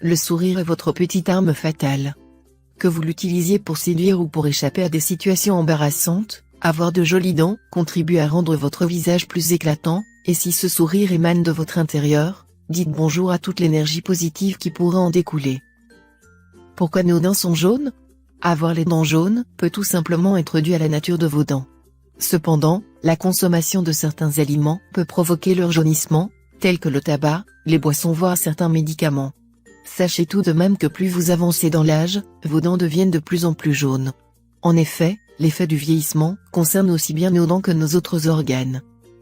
le sourire est votre petite arme fatale. Que vous l'utilisiez pour séduire ou pour échapper à des situations embarrassantes, avoir de jolies dents contribue à rendre votre visage plus éclatant, et si ce sourire émane de votre intérieur, dites bonjour à toute l'énergie positive qui pourra en découler. Pourquoi nos dents sont jaunes ? Avoir les dents jaunes peut tout simplement être dû à la nature de vos dents. Cependant, la consommation de certains aliments peut provoquer leur jaunissement, tels que le tabac, les boissons voire certains médicaments. Sachez tout de même que plus vous avancez dans l'âge, vos dents deviennent de plus en plus jaunes. En effet, l'effet du vieillissement concerne aussi bien nos dents que nos autres organes.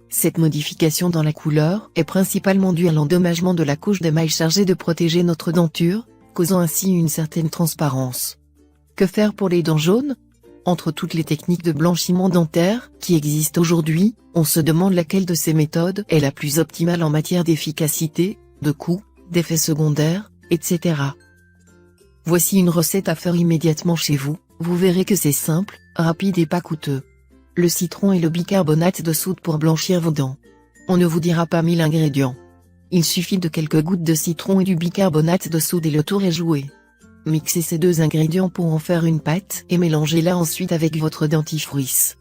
Cette modification dans la couleur est principalement due à l'endommagement de la couche d'émail chargée de protéger notre denture, causant ainsi une certaine transparence. Que faire pour les dents jaunes ? Entre toutes les techniques de blanchiment dentaire qui existent aujourd'hui, on se demande laquelle de ces méthodes est la plus optimale en matière d'efficacité, de coût, d'effets secondaires, etc. Voici une recette à faire immédiatement chez vous, vous verrez que c'est simple, rapide et pas coûteux. Le citron et le bicarbonate de soude pour blanchir vos dents. On ne vous dira pas 1000 ingrédients. Il suffit de quelques gouttes de citron et du bicarbonate de soude et le tour est joué. Mixez ces deux ingrédients pour en faire une pâte et mélangez-la ensuite avec votre dentifrice.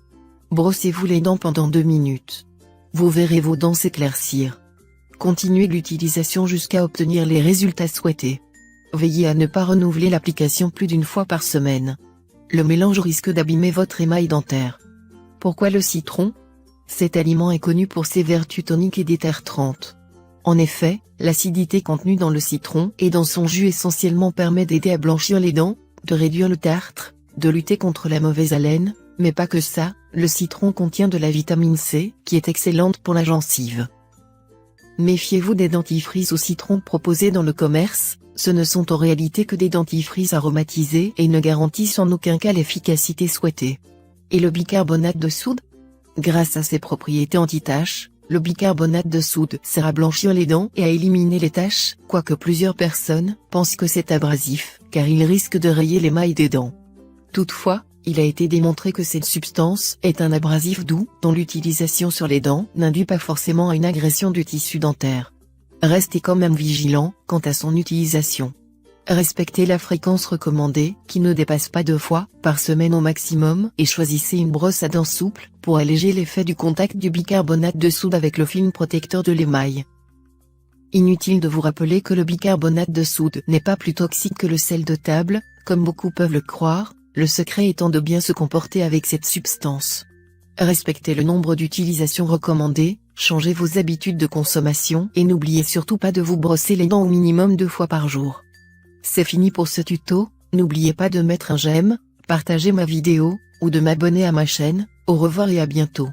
Brossez-vous les dents pendant 2 minutes. Vous verrez vos dents s'éclaircir. Continuez l'utilisation jusqu'à obtenir les résultats souhaités. Veillez à ne pas renouveler l'application plus d'une fois par semaine. Le mélange risque d'abîmer votre émail dentaire. Pourquoi le citron ? Cet aliment est connu pour ses vertus toniques et détertrantes. En effet, l'acidité contenue dans le citron et dans son jus essentiellement permet d'aider à blanchir les dents, de réduire le tartre, de lutter contre la mauvaise haleine, mais pas que ça, le citron contient de la vitamine C, qui est excellente pour la gencive. Méfiez-vous des dentifrices au citron proposés dans le commerce, ce ne sont en réalité que des dentifrices aromatisés et ne garantissent en aucun cas l'efficacité souhaitée. Et le bicarbonate de soude ? Grâce à ses propriétés anti-taches, le bicarbonate de soude sert à blanchir les dents et à éliminer les taches, quoique plusieurs personnes pensent que c'est abrasif, car il risque de rayer l'émail des dents. Toutefois, il a été démontré que cette substance est un abrasif doux, dont l'utilisation sur les dents n'induit pas forcément une agression du tissu dentaire. Restez quand même vigilant quant à son utilisation. Respectez la fréquence recommandée, qui ne dépasse pas 2 fois par semaine au maximum, et choisissez une brosse à dents souple, pour alléger l'effet du contact du bicarbonate de soude avec le film protecteur de l'émail. Inutile de vous rappeler que le bicarbonate de soude n'est pas plus toxique que le sel de table, comme beaucoup peuvent le croire, le secret étant de bien se comporter avec cette substance. Respectez le nombre d'utilisations recommandées, changez vos habitudes de consommation et n'oubliez surtout pas de vous brosser les dents au minimum 2 fois par jour. C'est fini pour ce tuto, n'oubliez pas de mettre un j'aime, partager ma vidéo, ou de m'abonner à ma chaîne. Au revoir et à bientôt.